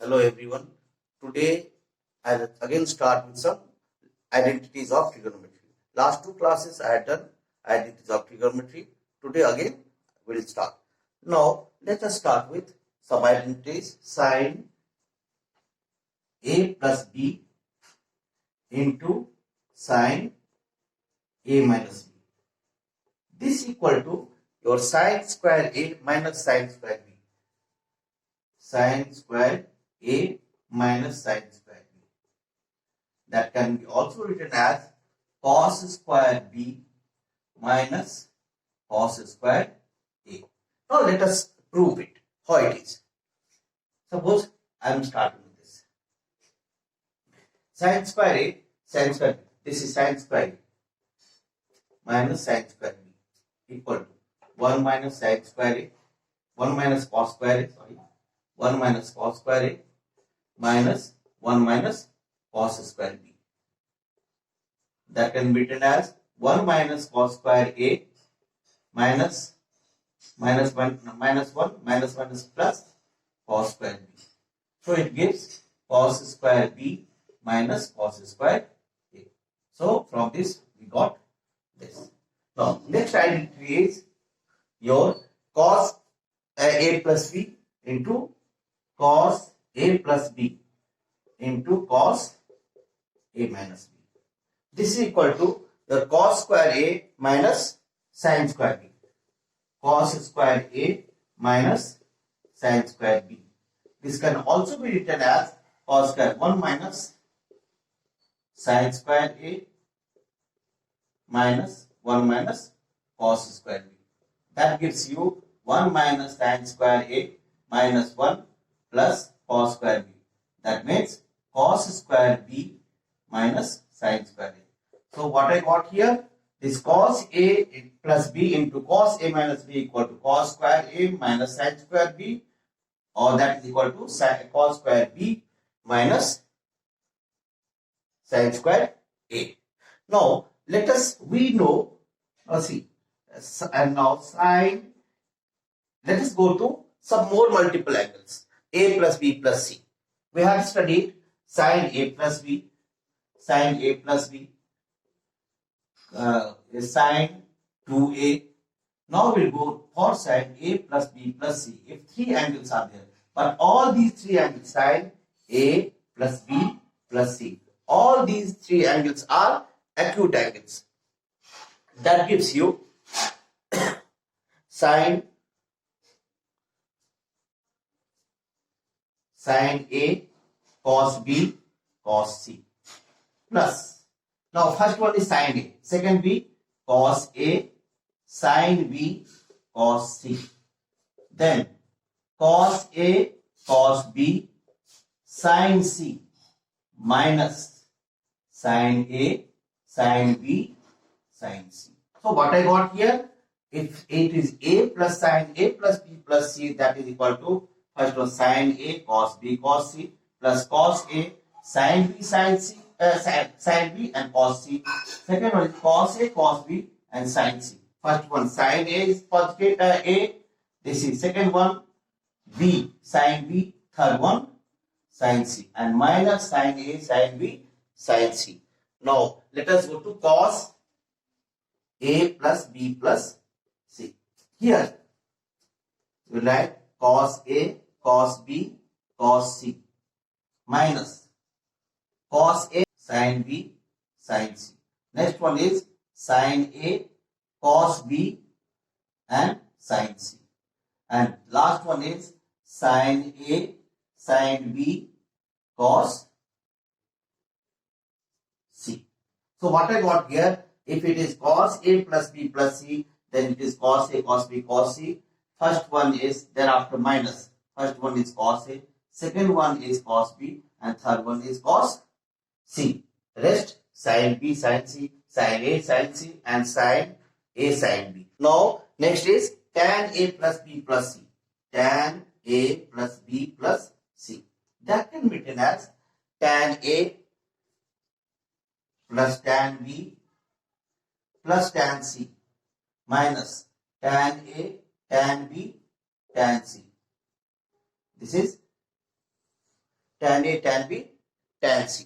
Hello everyone. Today I'll again start with some identities of trigonometry. Last two classes I had done identities of trigonometry. Today again we'll start. Now let us start with some identities. Sine a plus b into sine a minus b. This equal to your sine square a minus sine square b. Sine square a minus sine square b. That can be also written as cos square b minus cos square a. Now let us prove it, how it is. Suppose I am starting with this. Sine square a, sine square b. This is sine square a minus sine square b equal to 1 minus sine square a, 1 minus cos square a, 1 minus cos square a minus 1 minus cos square b. That can be written as 1 minus cos square a minus 1 minus 1 is plus cos square b. So it gives cos square b minus cos square a. So from this we got this. Now next identity is your cos a plus b into cos a plus b into cos a minus b. This is equal to the cos square a minus sin square b. Cos square a minus sin square b. This can also be written as cos square 1 minus sin square a minus 1 minus cos square b. That gives you 1 minus sin square a minus 1 plus cos square b. That means cos square b minus sin square a. So what I got here is cos a plus b into cos a minus b equal to cos square a minus sin square b, or that is equal to cos square b minus sin square a. Now let us, we know, see, and now sin, let us go to some more multiple angles, a plus b plus c. We have studied sin a plus b, sin a plus b, sin 2a. Now we'll go for sin a plus b plus c. If three angles are there, but all these three angles, sin a plus b plus c, all these three angles are acute angles. That gives you sin a cos b cos c plus, now first one is sin a, second b cos a sin b cos c, then cos a cos b sin c minus sin a sin b sin c. So what I got here, if it is a plus sin a plus b plus c, that is equal to first one sin a cos b cos c plus cos a sin b sin c, sin b and cos c. Second one is cos a cos b and sin c. First one sin a is positive a, this is second one b sin b, third one sin c, and minus sin a sin b sin c. Now let us go to cos a plus b plus c. Here we write cos a cos b cos c minus cos a sin b sin c. Next one is sin a cos b and sin c, and last one is sin a sin b cos c. So what I got here, if it is cos a plus b plus c, then it is cos a cos b cos c. First one is thereafter minus, first one is cos a, second one is cos b, and third one is cos c. Rest sin b sin c, sin a sin c, and sin a sin b. Now next is tan a plus b plus c, tan a plus b plus c. That can be written as tan a plus tan b plus tan c minus tan a tan b tan c. This is tan A tan B tan C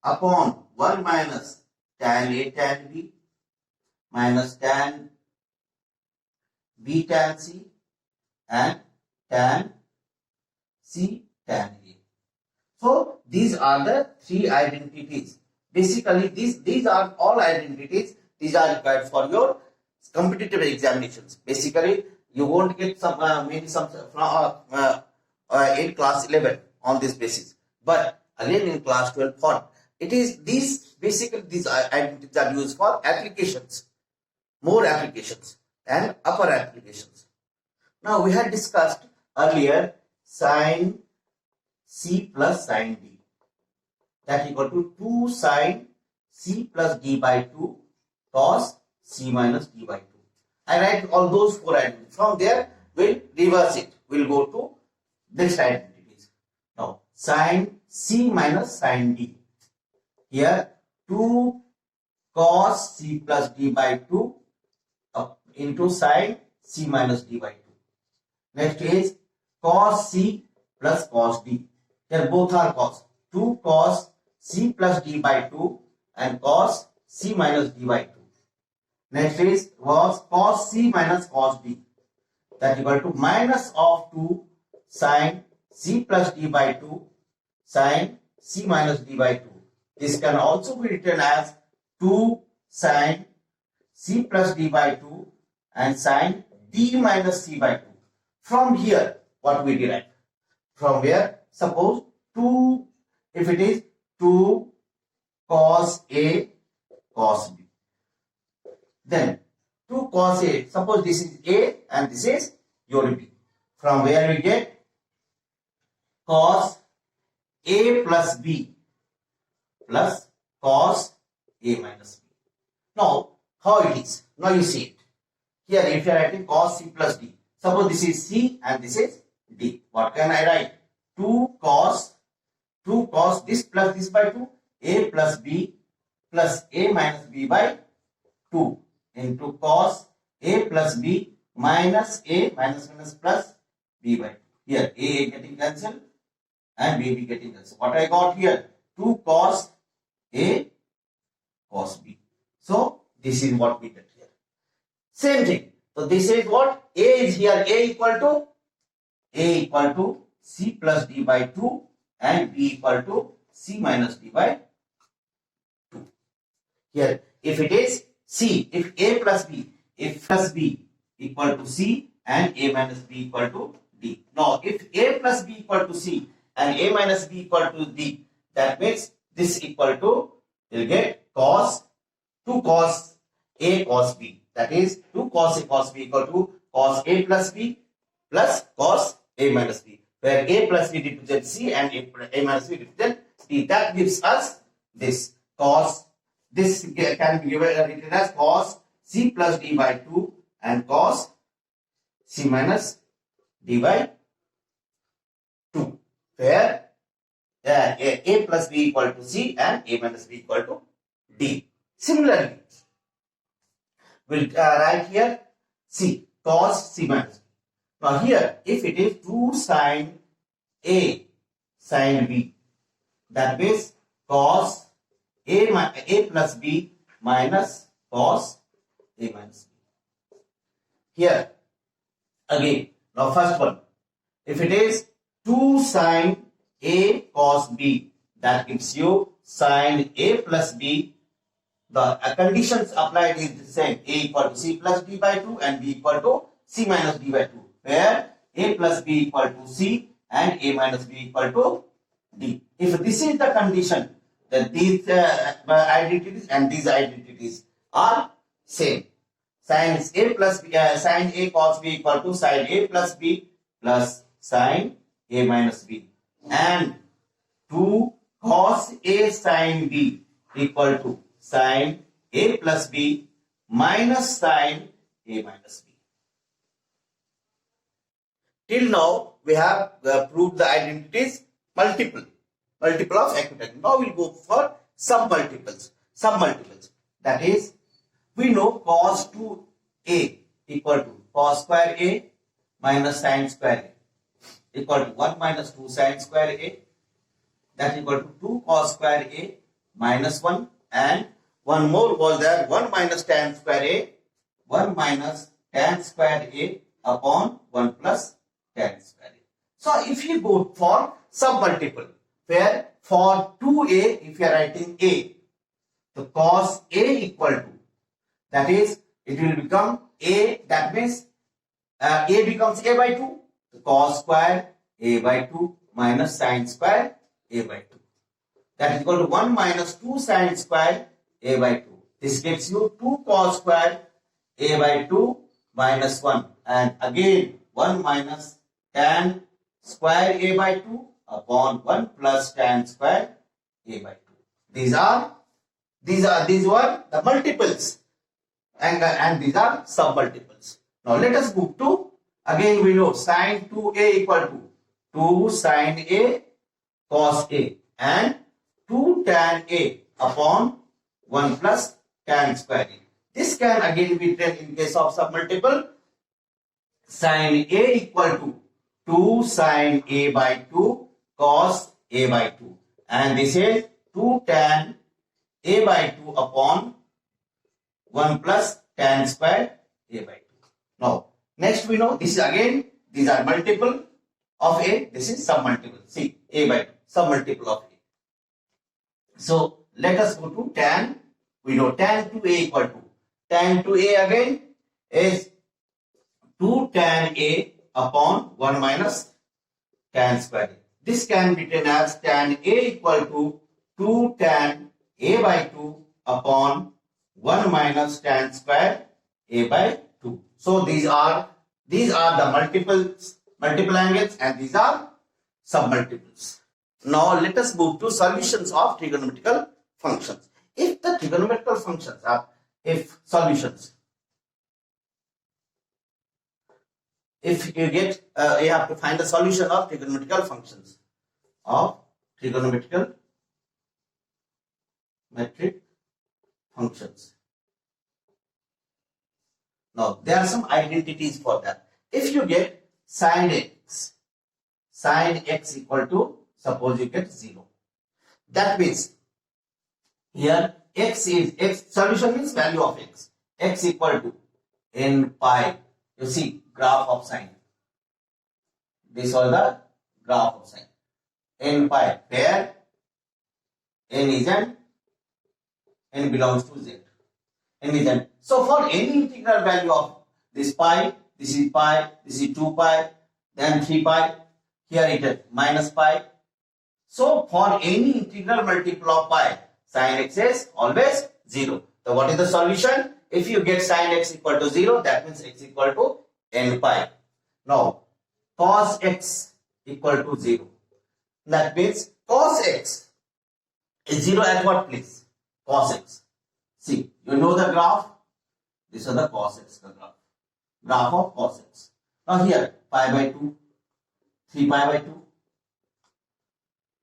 upon 1 minus tan A tan B minus tan B tan C and tan C tan A. So these are the three identities. Basically, these are all identities. These are required for your competitive examinations. Basically, you won't get some maybe some in class 11 on this basis, but again in class 12 for it is these basically these identities are used for applications, more applications and upper applications. Now we had discussed earlier sine C plus sine D, that equal to 2 sine C plus D by 2 cos C minus D by 2. I write all those four identities. From there, we'll reverse it. We'll go to next identities. Now, sine C minus sine D. Here, 2 cos C plus D by 2 into sine C minus D by 2. Next is cos C plus cos D. Here both are cos. 2 cos C plus D by 2 and cos C minus D by 2. Next is cos C minus cos D. That equal to minus of 2 sin C plus D by 2 sin C minus D by 2. This can also be written as 2 sin C plus D by 2 and sin D minus C by 2. From here, what we derive? From here, suppose 2, if it is 2 cos A cos B. Then 2 cos A, suppose this is A and this is your B. From where we get cos A plus B plus cos A minus B. Now, how it is? Now you see it. Here, if you are writing cos C plus D, suppose this is C and this is D. What can I write? 2 cos this plus this by 2, A plus B plus A minus B by 2 into cos A plus B minus A minus plus B by 2. Here A getting cancelled and B getting cancelled. What I got here? 2 cos A cos B. So this is what we get here. Same thing. So this is what? A is here. A equal to C plus D by 2 and B equal to C minus D by 2. Here, if it is C, if A plus B, if plus B equal to C and A minus B equal to D. Now, if A plus B equal to C and A minus B equal to D, that means this equal to, you'll get cos, 2 cos A cos B. That is 2 cos A cos B equal to cos A plus B plus cos A minus B, where A plus B represents C and A minus B represents D. That gives us this cos. This can be written as cos C plus D by 2 and cos C minus D by 2, where A plus B equal to C and A minus B equal to D. Similarly, we'll write here C, cos C minus B. Now here, if it is 2 sin A sin B, that means cos A plus B minus cos A minus B. Here, again, now first one, if it is 2 sin A cos B, that gives you sin A plus B. The conditions applied is the same. A equal to C plus D by 2 and B equal to C minus D by 2. Where A plus B equal to C and A minus B equal to D. If this is the condition, then these identities and these identities are same. Sin A plus B, sin A cos B equal to sin A plus B plus sin A minus B. And 2 cos A sin B equal to sin A plus B minus sin A minus B. Till now, we have proved the identities multiple of equidistant. Now we'll go for submultiples. That is, we know cos 2A equal to cos square A minus sin square A equal to 1 minus 2 sin square A that is equal to 2 cos square A minus 1, and one more was there, 1 minus tan square A, 1 minus tan square A upon 1 plus tan square A. So if you go for submultiple, where for 2A, if you are writing A, the cos A equal to, that is, it will become A, that means A becomes A by 2, the cos square A by 2 minus sin square A by 2. That is equal to 1 minus 2 sin square A by 2. This gives you 2 cos square A by 2 minus 1, and again 1 minus tan square A by 2 upon 1 plus tan square A by 2. These were the multiples, and these are submultiples. Now let us move to, again we know sin 2A equal to 2 sin A cos A and 2 tan A upon 1 plus tan square A. This can again be written in case of submultiple, sin A equal to 2 sin A by 2 cos A by 2, and this is 2 tan A by 2 upon 1 plus tan square A by 2. Now, next we know this is again, these are multiple of A, this is submultiple. See, A by 2, submultiple of A. So, let us go to tan. We know tan 2A equal to, tan 2A again is 2 tan A upon 1 minus tan square A. This can be written as tan A equal to 2 tan A by 2 upon 1 minus tan square A by 2. So these are the multiple angles, and these are submultiples. Now let us move to solutions of trigonometrical functions. If the trigonometrical functions are, if you get, you have to find the solution of trigonometrical functions, of trigonometrical metric functions. Now there are some identities for that. If you get sin x equal to, suppose you get 0, that means here solution means value of x equal to n pi. You see graph of sine. This was the graph of sine. N pi, where n is n belongs to z. N is n. So for any integral value of this pi, this is 2 pi, then 3 pi, here it is minus pi. So for any integral multiple of pi, sin x is always 0. So what is the solution? If you get sin x equal to 0, that means x equal to n pi. Now cos x equal to 0. That means cos x is 0 at what place? Cos x. See, you know the graph. This is the cos x, the graph of cos x. Now here pi by 2, 3 pi by 2,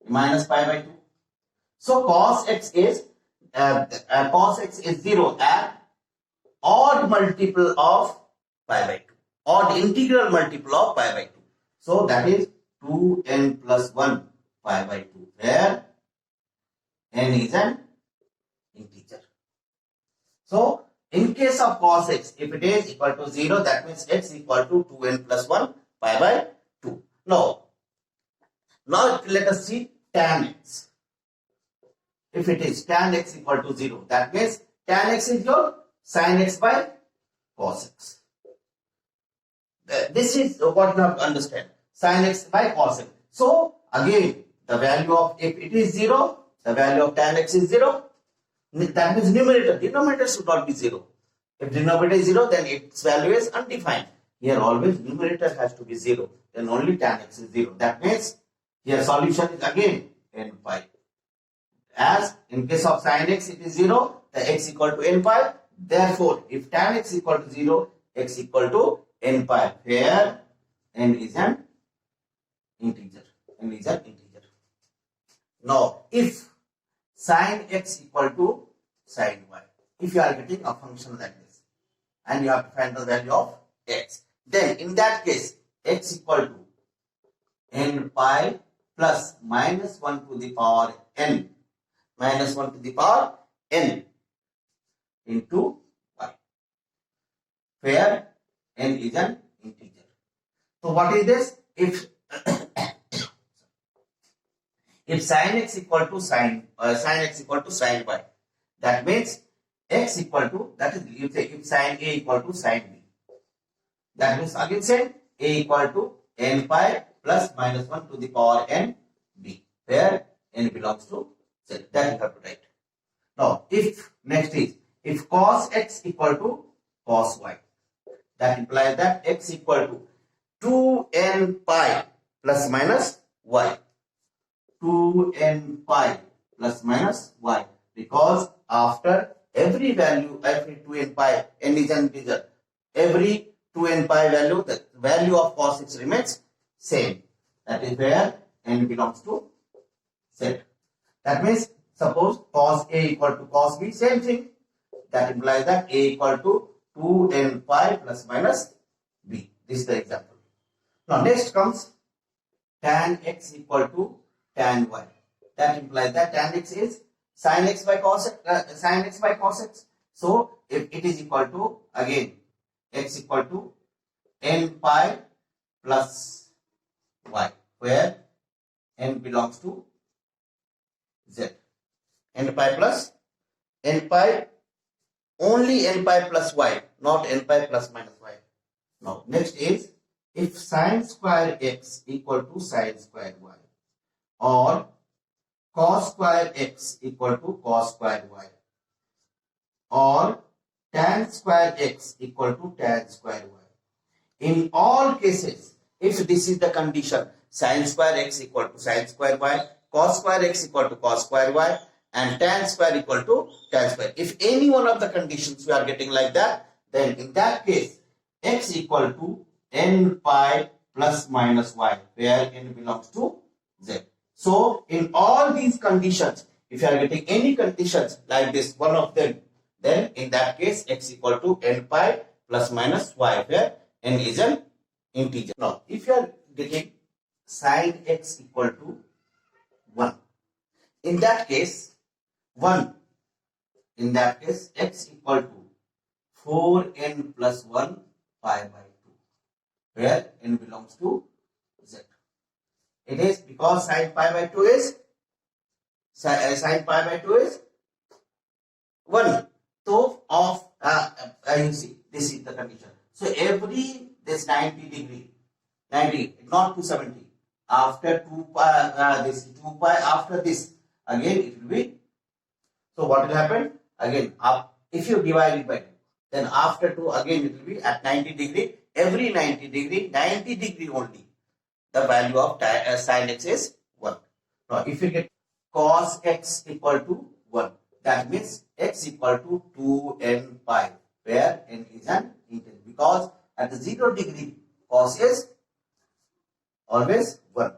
minus pi by 2. So cos x is 0 at odd multiple of pi by 2, odd integral multiple of pi by 2. So that is 2n plus 1 pi by 2, where n is an integer. So in case of cos x, if it is equal to 0, that means x equal to 2n plus 1 pi by 2. Now let us see tan x. If it is tan x equal to 0, that means tan x is your sin x by cos x. This is what you have to understand. Sin x by cos x. So again, the value of, if it is 0, the value of tan x is 0. That means denominator should not be 0. If denominator is 0, then its value is undefined. Here always numerator has to be 0. Then only tan x is 0. That means here solution is again n pi. As in case of sin x it is 0, the x equal to n pi. Therefore, if tan x equal to 0, x equal to n pi, where n is an integer. N is an integer. Now, if sin x equal to sin y, if you are getting a function like this, and you have to find the value of x, then in that case, x equal to n pi plus minus 1 to the power n, minus 1 to the power n into y, where n is an integer. So what is this? If sin x equal to sin x equal to sin y, that means x equal to, that is, if sin a equal to sin b, that means again say a equal to n pi plus minus 1 to the power n b, where n belongs to z. That you have to write. Now, if next is, if cos x equal to cos y, that implies that x equal to 2n pi plus minus y, 2n pi plus minus y, because after every value, every 2n pi, n is an integer, every 2n pi value, the value of cos x remains same. That is where n belongs to z. That means suppose cos a equal to cos b, same thing. That implies that a equal to 2n pi plus minus b. This is the example. Now next comes tan x equal to tan y. That implies that tan x is sin x by cos x, sin x by cos x. So if it is equal to, again, x equal to n pi plus y, where n belongs to z. N pi plus, n pi, only n pi plus y, not n pi plus minus y. Now next is, if sin square x equal to sin square y, or cos square x equal to cos square y, or tan square x equal to tan square y. In all cases, if this is the condition, sin square x equal to sin square y, cos square x equal to cos square y, and tan square equal to tan square. If any one of the conditions we are getting like that, then in that case, x equal to n pi plus minus y, where n belongs to z. So in all these conditions, if you are getting any conditions like this, one of them, then in that case x equal to n pi plus minus y, where n is an integer. Now if you are getting sin x equal to 1, in that case 1, in that case x equal to 4n plus 1 pi by 2, where n belongs to z. It is because sin pi by 2 is sin pi by 2 is 1. So of you see, this is the condition. So every this 90 degree, 90, not 270, after 2 pi, this 2 pi, after this, again it will be. So what will happen? Again, if you divide it by 2, then after 2, again it will be at 90 degree. Every 90 degree only, the value of sin x is 1. Now if you get cos x equal to 1, that means x equal to 2n pi, where n is an integer, because at the 0 degree cos is always 1.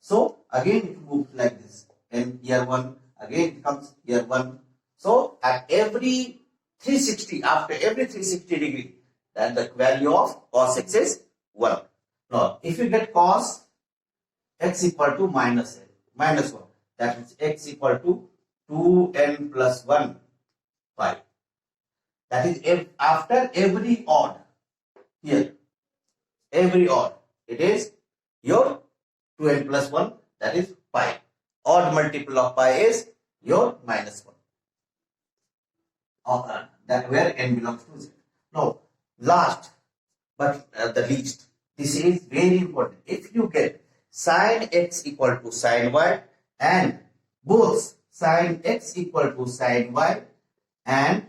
So again it moves like this, and here 1, again it comes here 1. So at every 360, after every 360 degree, then the value of cos x is 1. Now if you get cos x equal to minus 1, that means x equal to 2n plus 1 pi. That is if after every odd, here every odd, it is your 2n plus 1, that is pi. Odd multiple of pi is your minus 1. That where n belongs to z. Now last but the least, this is very important. If you get sin x equal to sin y, and both sin x equal to sin y and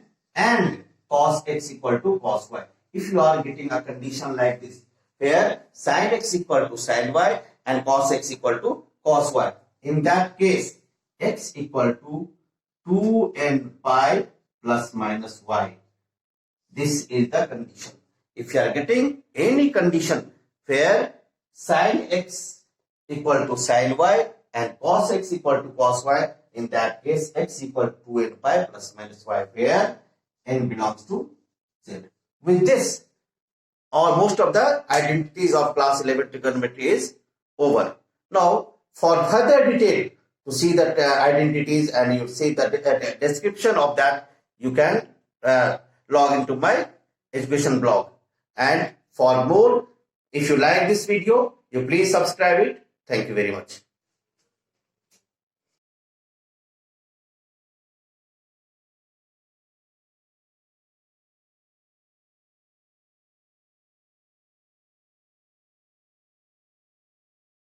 cos x equal to cos y, if you are getting a condition like this, where sin x equal to sin y and cos x equal to cos y, in that case x equal to 2n pi plus minus y. This is the condition. If you are getting any condition where sin x equal to sin y and cos x equal to cos y, in that case x equal to 2n pi plus minus y, where n belongs to z. With this, or most of the identities of class 11 trigonometry is over. Now For further detail, to see the identities and you see the description of that, you can log into my education blog. And for more, if you like this video, you please subscribe it. Thank you very much.